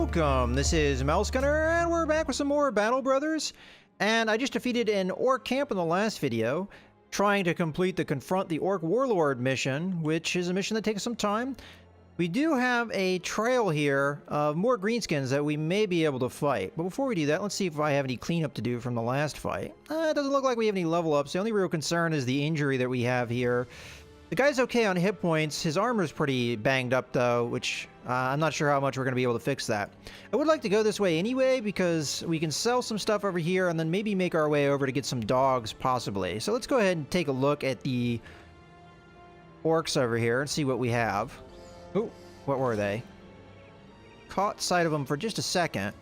welcome! This is Mousegunner, and we're back with some more Battle Brothers. And I just defeated an Orc camp in the last video, trying to complete the Confront the Orc Warlord mission, which is a mission that takes some time. We do have a trail here of more greenskins that we may be able to fight. But before we do that, let's see if I have any cleanup to do from the last fight. It doesn't look like we have any level ups. The only real concern is the injury that we have here. The guy's okay on hit points. His armor's pretty banged up, though, which I'm not sure how much we're going to be able to fix that. I would like to go this way anyway, because we can sell some stuff over here and then maybe make our way over to get some dogs, possibly. So let's go ahead and take a look at the orcs over here and see what we have. Oh, what were they? Caught sight of them for just a second.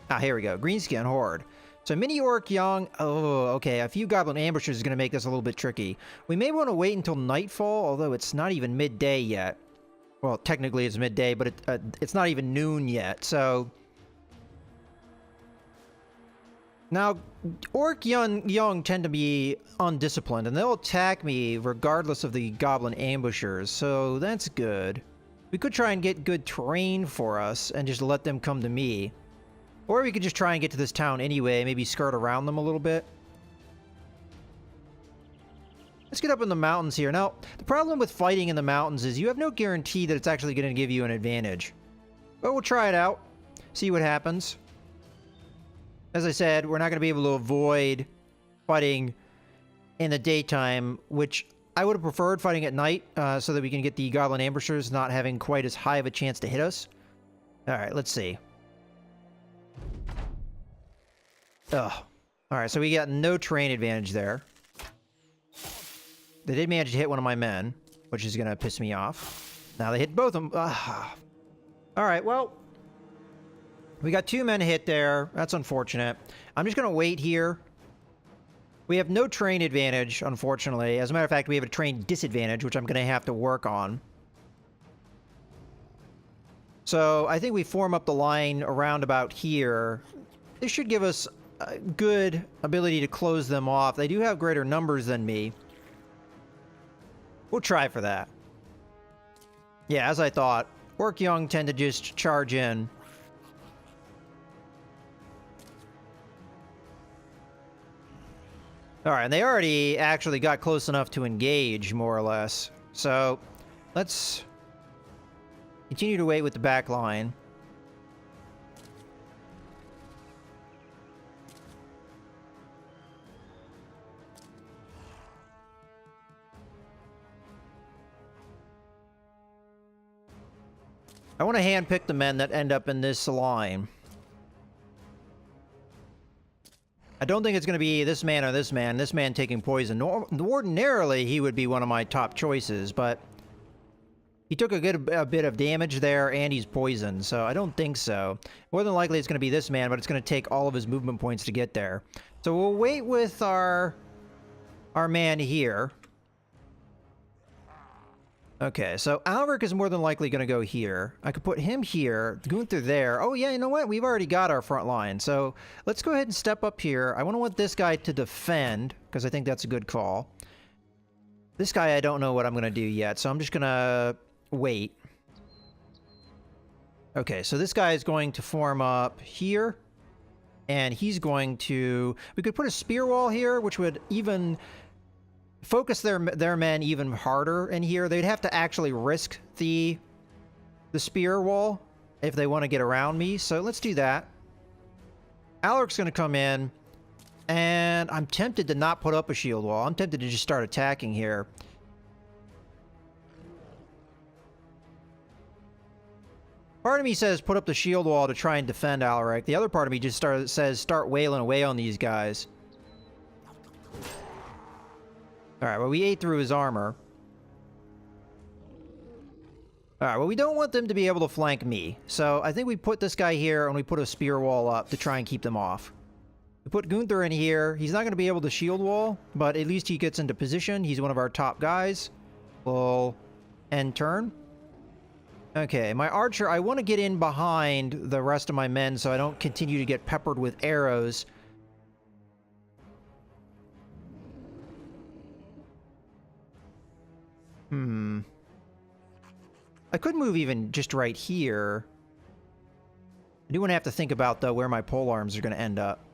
Ah, here we go. Greenskin Horde. So mini orc young. Oh, okay. A few goblin ambushers is going to make this a little bit tricky. We may want to wait until nightfall, although it's not even midday yet. Well, technically it's midday, but it's not even noon yet. So now, orc young tend to be undisciplined, and they'll attack me regardless of the goblin ambushers. So that's good. We could try and get good terrain for us and just let them come to me. Or we could just try and get to this town anyway, maybe skirt around them a little bit. Let's get up in the mountains here. Now, the problem with fighting in the mountains is you have no guarantee that it's actually going to give you an advantage. But we'll try it out, see what happens. As I said, we're not going to be able to avoid fighting in the daytime, which I would have preferred fighting at night so that we can get the goblin ambushers not having quite as high of a chance to hit us. Alright, let's see. Ugh. Alright, so we got no terrain advantage there. They did manage to hit one of my men, which is going to piss me off. Now they hit both of them. Alright, well, we got two men hit there. That's unfortunate. I'm just going to wait here. We have no terrain advantage, unfortunately. As a matter of fact, we have a terrain disadvantage, which I'm going to have to work on. So I think we form up the line around about here. This should give us a good ability to close them off. They do have greater numbers than me. We'll try for that. Yeah, as I thought. Orc young tend to just charge in. Alright, and they already actually got close enough to engage, more or less. So, let's continue to wait with the back line. I want to handpick the men that end up in this line. I don't think it's going to be this man or this man. This man taking poison. Ordinarily, he would be one of my top choices, but he took a bit of damage there, and he's poisoned, so I don't think so. More than likely, it's going to be this man, but it's going to take all of his movement points to get there. So we'll wait with our man here. Okay, so Alric is more than likely going to go here. I could put him here, Gunther there. Oh yeah, you know what? We've already got our front line. So let's go ahead and step up here. I want this guy to defend, because I think that's a good call. This guy, I don't know what I'm going to do yet, so I'm just going to wait. Okay, so this guy is going to form up here. And he's going to... We could put a spear wall here, which would even... focus their men even harder in here. They'd have to actually risk the spear wall if they want to get around me. So let's do that. Alaric's going to come in, and I'm tempted to not put up a shield wall. I'm tempted to just start attacking here. Part of me says put up the shield wall to try and defend Alaric. The other part of me just says start wailing away on these guys. Alright, well, we ate through his armor. Alright, well, we don't want them to be able to flank me. So, I think we put this guy here, and we put a spear wall up to try and keep them off. We put Gunther in here. He's not going to be able to shield wall, but at least he gets into position. He's one of our top guys. We'll end turn. Okay, my archer, I want to get in behind the rest of my men so I don't continue to get peppered with arrows. I could move even just right here. I do want to have to think about, though, where my pole arms are going to end up.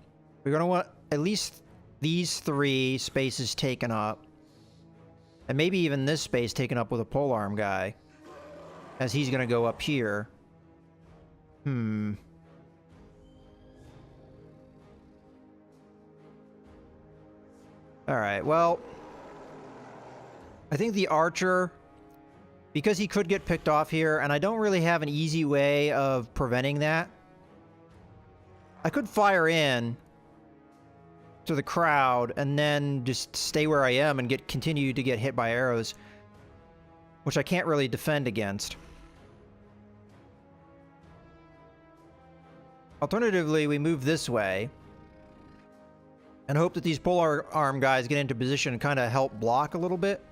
We're going to want at least these 3 spaces taken up. And maybe even this space taken up with a pole arm guy. As he's going to go up here. Alright, well... I think the archer... Because he could get picked off here, and I don't really have an easy way of preventing that. I could fire in to the crowd and then just stay where I am and continue to get hit by arrows, which I can't really defend against. Alternatively, we move this way and hope that these pole arm guys get into position and kind of help block a little bit.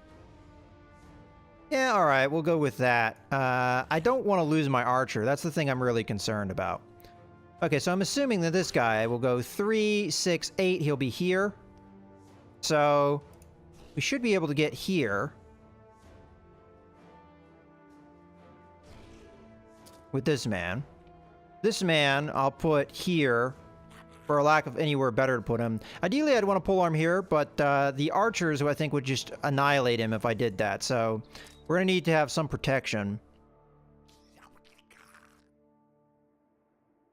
Yeah, alright, we'll go with that. I don't want to lose my archer. That's the thing I'm really concerned about. Okay, so I'm assuming that this guy will go 3, 6, 8. He'll be here. So, we should be able to get here. With this man. This man, I'll put here, for a lack of anywhere better to put him. Ideally, I'd want to polearm here, but the archers, who I think would just annihilate him if I did that. So, we're going to need to have some protection.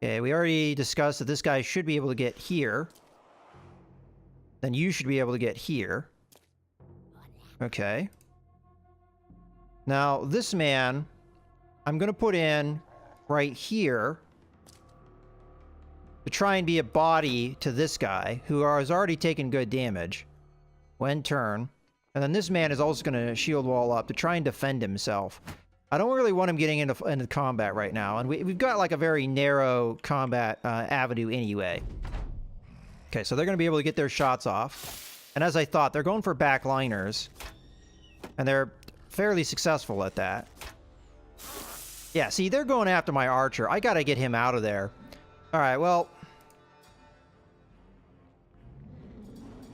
Okay, we already discussed that this guy should be able to get here. Then you should be able to get here. Okay. Now, this man, I'm going to put in right here to try and be a body to this guy, who has already taken good damage. When turn. And then this man is also going to shield wall up to try and defend himself. I don't really want him getting into combat right now. And we've got like a very narrow combat avenue anyway. Okay, so they're going to be able to get their shots off. And as I thought, they're going for backliners. And they're fairly successful at that. Yeah, see, they're going after my archer. I got to get him out of there. Alright, well...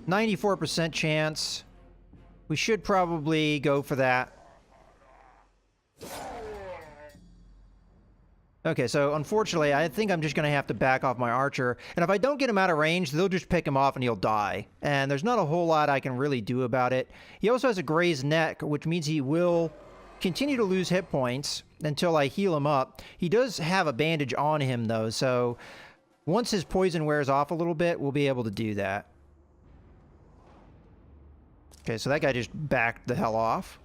94% chance. We should probably go for that. Okay, so unfortunately, I think I'm just going to have to back off my archer. And if I don't get him out of range, they'll just pick him off and he'll die. And there's not a whole lot I can really do about it. He also has a grazed neck, which means he will continue to lose hit points until I heal him up. He does have a bandage on him, though, so once his poison wears off a little bit, we'll be able to do that. Okay, so that guy just backed the hell off.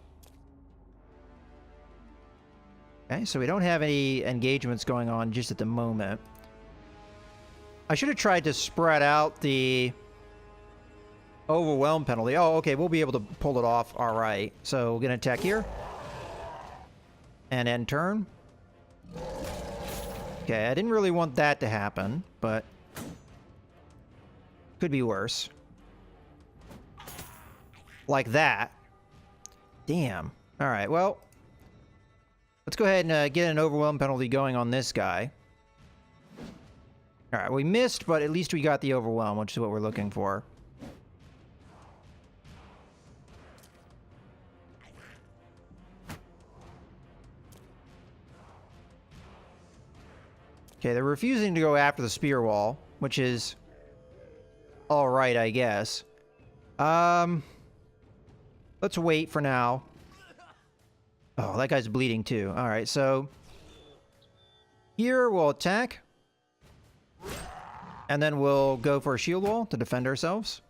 Okay, so we don't have any engagements going on just at the moment. I should have tried to spread out the overwhelm penalty. Oh, okay, we'll be able to pull it off. All right, so we're going to attack here. And end turn. Okay, I didn't really want that to happen, but could be worse. Like that. Damn. All right, well... let's go ahead and get an overwhelm penalty going on this guy. Alright, we missed, but at least we got the overwhelm, which is what we're looking for. Okay, they're refusing to go after the spear wall, which is alright, I guess. Let's wait for now. Oh, that guy's bleeding too. Alright, so... here we'll attack. And then we'll go for a shield wall to defend ourselves.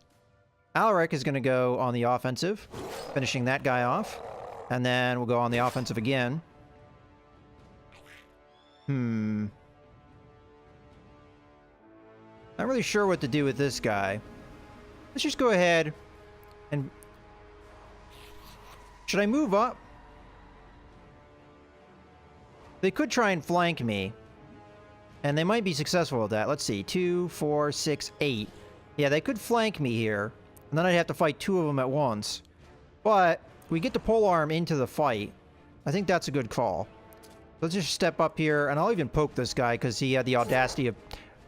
Alaric is going to go on the offensive, finishing that guy off. And then we'll go on the offensive again. Not really sure what to do with this guy. Let's just go ahead and... should I move up? They could try and flank me. And they might be successful with that. Let's see. 2, 4, 6, 8. Yeah, they could flank me here. And then I'd have to fight 2 of them at once. But we get to polearm into the fight. I think that's a good call. Let's just step up here. And I'll even poke this guy because he had the audacity of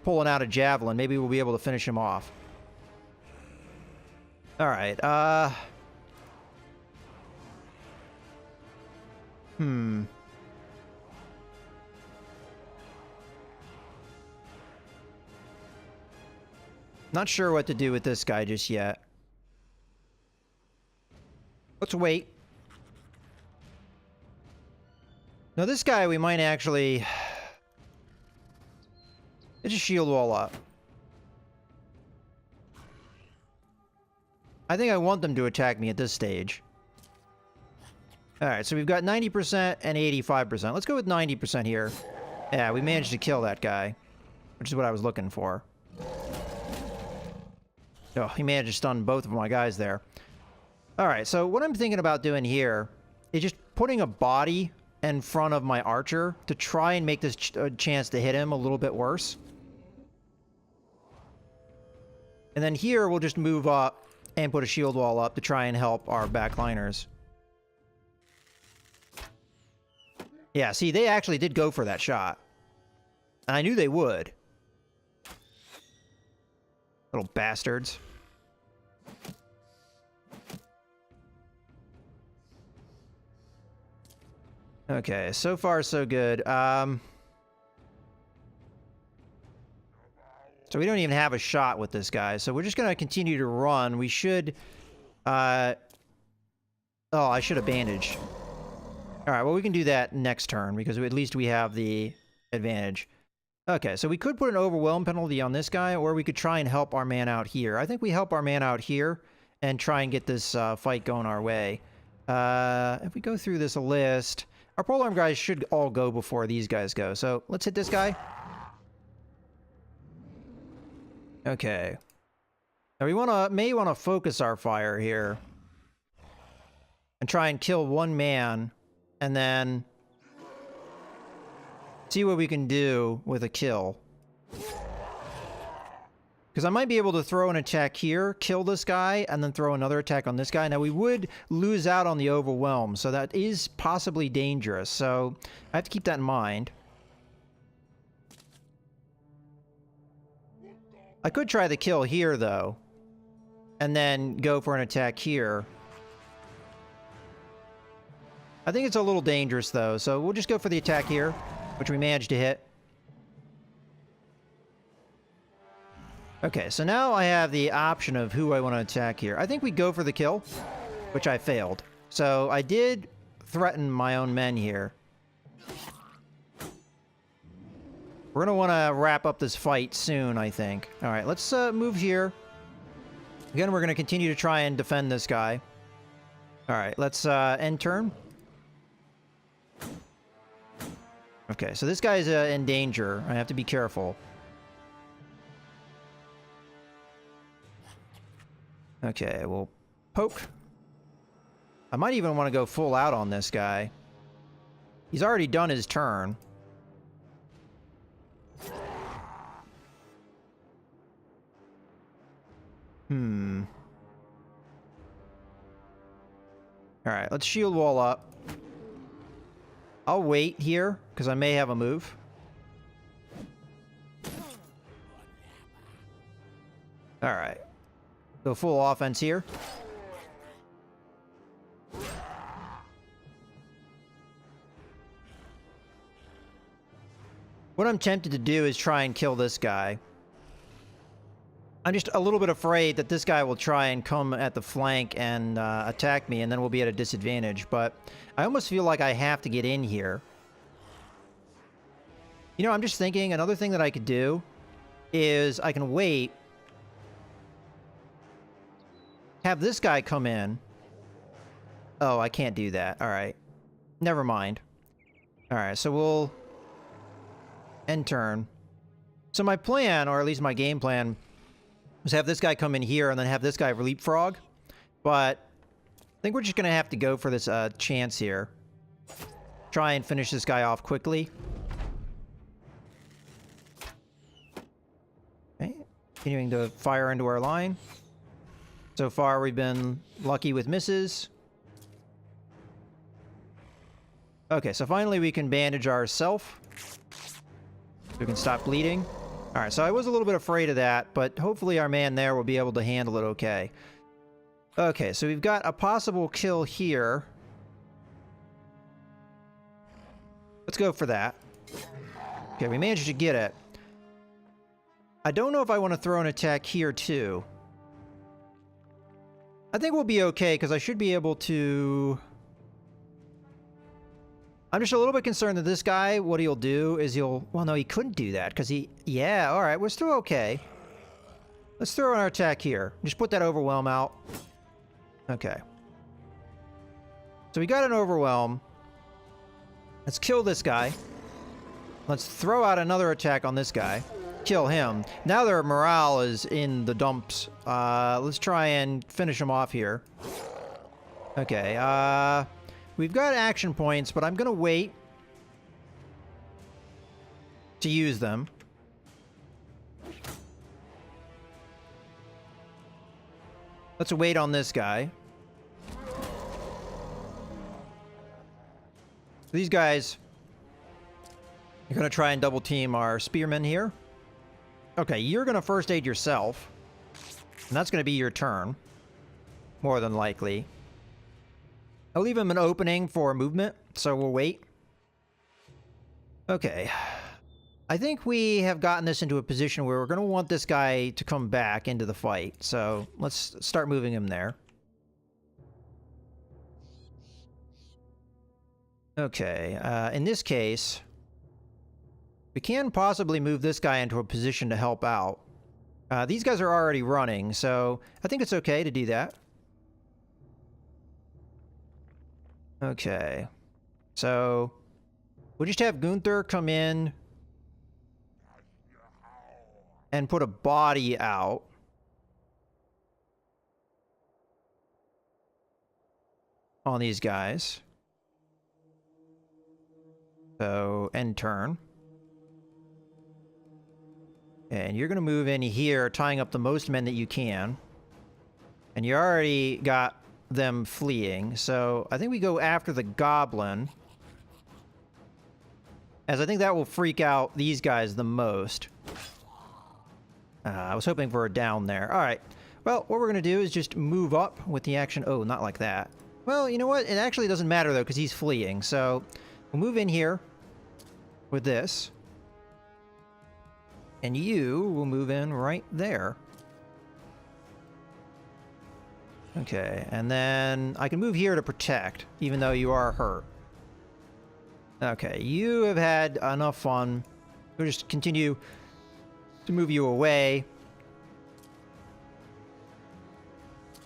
pulling out a javelin. Maybe we'll be able to finish him off. Alright, Not sure what to do with this guy just yet. Let's wait. Now this guy we might actually... Let's just shield wall up. I think I want them to attack me at this stage. Alright, so we've got 90% and 85%. Let's go with 90% here. Yeah, we managed to kill that guy, which is what I was looking for. Oh, he managed to stun both of my guys there. Alright, so what I'm thinking about doing here is just putting a body in front of my archer to try and make this chance to hit him a little bit worse. And then here we'll just move up and put a shield wall up to try and help our backliners. Yeah, see, they actually did go for that shot. And I knew they would. Little bastards. Okay, so far so good. So we don't even have a shot with this guy, so we're just gonna continue to run. We should... Oh, I should have bandaged. Alright, well we can do that next turn, because at least we have the advantage. Okay, so we could put an overwhelm penalty on this guy, or we could try and help our man out here. I think we help our man out here, and try and get this fight going our way. If we go through this list... Our polearm guys should all go before these guys go, so let's hit this guy. Okay. Now we may want to focus our fire here. And try and kill one man, and then see what we can do with a kill. Because I might be able to throw an attack here, kill this guy, and then throw another attack on this guy. Now, we would lose out on the overwhelm, so that is possibly dangerous. So, I have to keep that in mind. I could try the kill here, though. And then go for an attack here. I think it's a little dangerous, though. So, we'll just go for the attack here, which we managed to hit. Okay, so now I have the option of who I want to attack here. I think we go for the kill, which I failed. So I did threaten my own men here. We're going to want to wrap up this fight soon, I think. All right, let's move here. Again, we're going to continue to try and defend this guy. All right, let's end turn. Okay, so this guy's in danger. I have to be careful. Okay, we'll poke. I might even want to go full out on this guy. He's already done his turn. Alright, let's shield wall up. I'll wait here, because I may have a move. Alright. Go full offense here. What I'm tempted to do is try and kill this guy. I'm just a little bit afraid that this guy will try and come at the flank and attack me, and then we'll be at a disadvantage. But I almost feel like I have to get in here. You know, I'm just thinking another thing that I could do is I can wait. Have this guy come in. Oh, I can't do that. All right. Never mind. All right, so we'll end turn. So my plan, or at least my game plan, was have this guy come in here and then have this guy leapfrog. But I think we're just going to have to go for this chance here. Try and finish this guy off quickly. Okay. Continuing to fire into our line. So far, we've been lucky with misses. Okay, so finally we can bandage ourselves. We can stop bleeding. Alright, so I was a little bit afraid of that, but hopefully our man there will be able to handle it okay. Okay, so we've got a possible kill here. Let's go for that. Okay, we managed to get it. I don't know if I want to throw an attack here too. I think we'll be okay because I should be able to... I'm just a little bit concerned that this guy, what he'll do is he'll... Well, no, he couldn't do that because he... Yeah, all right, we're still okay. Let's throw our attack here. Just put that overwhelm out. Okay. So we got an overwhelm. Let's kill this guy. Let's throw out another attack on this guy. Kill him. Now their morale is in the dumps. Let's try and finish him off here. Okay, we've got action points, but I'm gonna wait to use them. Let's wait on this guy. These guys are gonna try and double team our spearmen here. Okay, you're gonna first aid yourself. And that's gonna be your turn. More than likely. I'll leave him an opening for movement, so we'll wait. Okay. I think we have gotten this into a position where we're gonna want this guy to come back into the fight. So let's start moving him there. Okay, in this case... we can possibly move this guy into a position to help out. These guys are already running, so I think it's okay to do that. Okay. So, we'll just have Gunther come in and put a body out. On these guys. So, end turn. And you're going to move in here, tying up the most men that you can. And you already got them fleeing. So I think we go after the goblin. As I think that will freak out these guys the most. I was hoping for a down there. Alright. Well, what we're going to do is just move up with the action. Oh, not like that. Well, you know what? It actually doesn't matter, though, because he's fleeing. So we'll move in here with this. And you will move in right there. Okay, and then I can move here to protect, even though you are hurt. Okay, you have had enough fun. We'll just continue to move you away.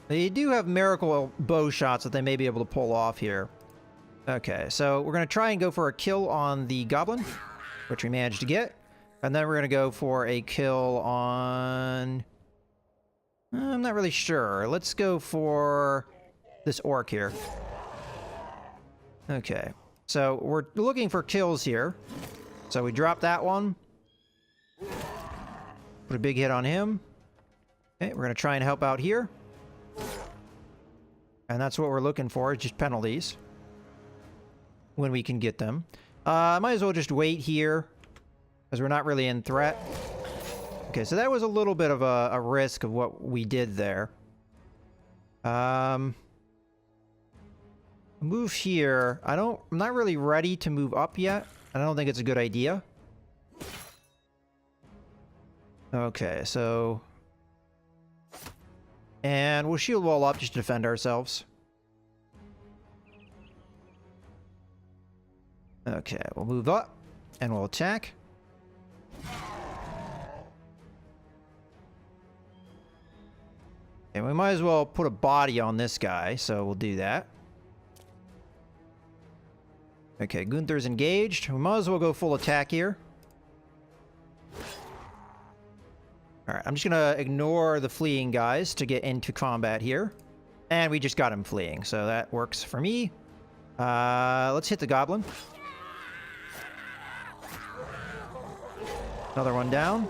They do have miracle bow shots that they may be able to pull off here. Okay, so we're going to try and go for a kill on the goblin, which we managed to get. And then we're going to go for a kill on... I'm not really sure. Let's go for this orc here. Okay. So we're looking for kills here. So we drop that one. Put a big hit on him. Okay, we're going to try and help out here. And that's what we're looking for, just penalties. When we can get them. Might as well just wait here. Because we're not really in threat. Okay, so that was a little bit of a risk of what we did there. Move here. I'm not really ready to move up yet. I don't think it's a good idea. Okay, so... and we'll shield wall up just to defend ourselves. Okay, we'll move up. And we'll attack. And we might as well put a body on this guy, so we'll do that. Okay, Gunther's engaged. We might as well go full attack here. Alright, I'm just gonna ignore the fleeing guys to get into combat here. And we just got him fleeing, so that works for me. Let's hit the goblin. Another one down.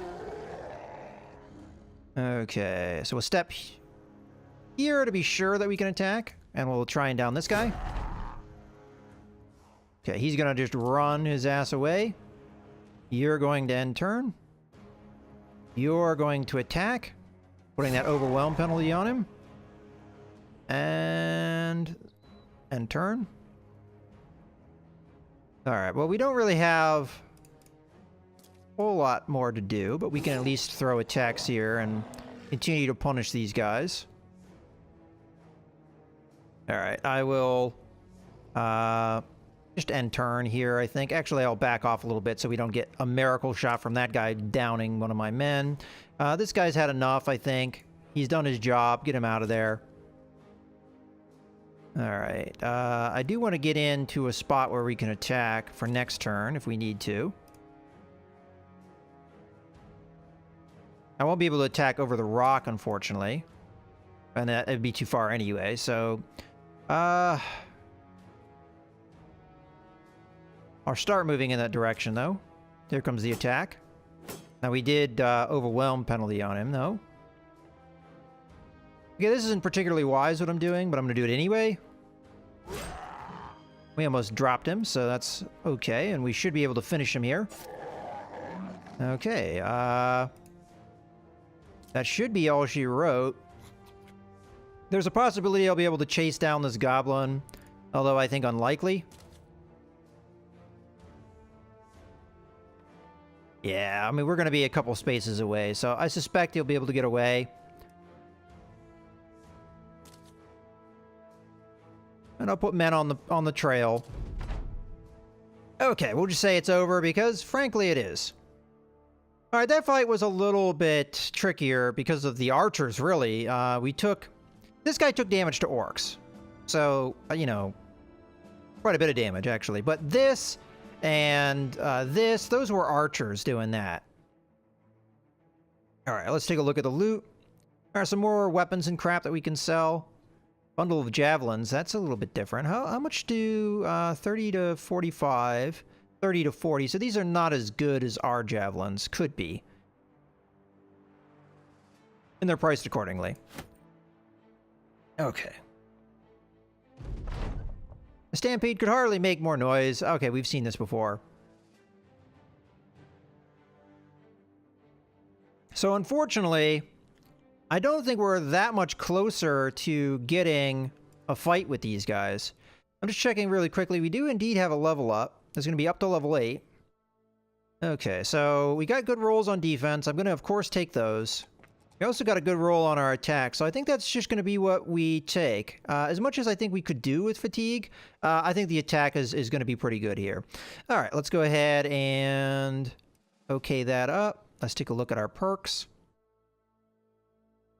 Okay, so we'll step here to be sure that we can attack. And we'll try and down this guy. Okay, he's gonna just run his ass away. You're going to end turn. You're going to attack. Putting that overwhelm penalty on him. And end turn. Alright, well we don't really have whole lot more to do, but we can at least throw attacks here and continue to punish these guys. Alright, I will just end turn here, I think. Actually, I'll back off a little bit so we don't get a miracle shot from that guy downing one of my men. This guy's had enough, I think. He's done his job. Get him out of there. Alright, I do want to get into a spot where we can attack for next turn if we need to. I won't be able to attack over the rock, unfortunately. And that would be too far anyway, so... I'll start moving in that direction, though. There comes the attack. Now, we did overwhelm penalty on him, though. Okay, this isn't particularly wise what I'm doing, but I'm going to do it anyway. We almost dropped him, so that's okay, and we should be able to finish him here. Okay, that should be all she wrote. There's a possibility I'll be able to chase down this goblin, although I think unlikely. Yeah, I mean, we're going to be a couple spaces away, so I suspect he'll be able to get away. And I'll put men on the trail. Okay, we'll just say it's over because, frankly, it is. All right, that fight was a little bit trickier because of the archers, really. This guy took damage to orcs. So, you know, quite a bit of damage, actually. But this and those were archers doing that. All right, let's take a look at the loot. There are some more weapons and crap that we can sell. Bundle of javelins, that's a little bit different. How much do 30 to 45, 30 to 40? So these are not as good as our javelins. Could be. And they're priced accordingly. Okay. The stampede could hardly make more noise. Okay, we've seen this before. So unfortunately, I don't think we're that much closer to getting a fight with these guys. I'm just checking really quickly. We do indeed have a level up. It's going to be up to level 8. Okay, so we got good rolls on defense. I'm going to, of course, take those. We also got a good roll on our attack, so I think that's just going to be what we take. As much as I think we could do with fatigue, I think the attack is going to be pretty good here. All right, let's go ahead and okay that up. Let's take a look at our perks.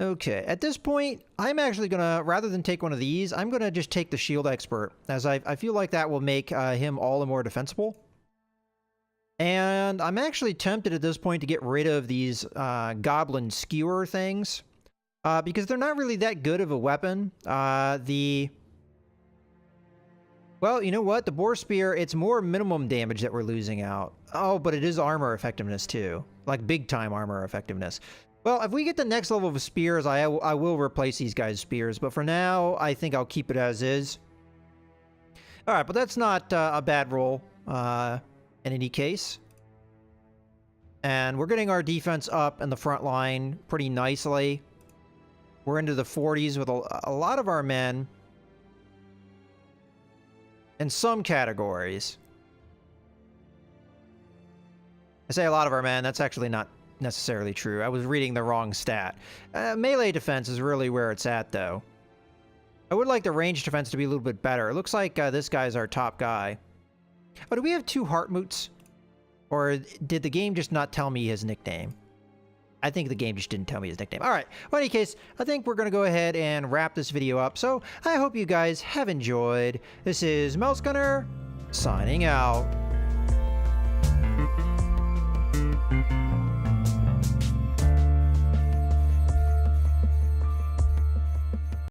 Okay, at this point, I'm actually going to, rather than take one of these, I'm going to just take the Shield Expert, as I feel like that will make him all the more defensible. And I'm actually tempted at this point to get rid of these Goblin Skewer things, because they're not really that good of a weapon. Well, you know what? The Boar Spear, it's more minimum damage that we're losing out. Oh, but it is armor effectiveness too. Like big-time armor effectiveness. Well, if we get the next level of spears, I will replace these guys' spears. But for now, I think I'll keep it as is. All right, but that's not a bad roll in any case. And we're getting our defense up in the front line pretty nicely. We're into the 40s with a lot of our men. In some categories. I say a lot of our men, that's actually not necessarily true. I was reading the wrong stat. Melee defense is really where it's at, though. I would like the range defense to be a little bit better. It looks like this guy's our top guy. Oh, do we have 2 Heartmoots? Or did the game just not tell me his nickname? I think the game just didn't tell me his nickname. All right. Well, in any case, I think we're going to go ahead and wrap this video up. So I hope you guys have enjoyed. This is Mouse Gunner signing out.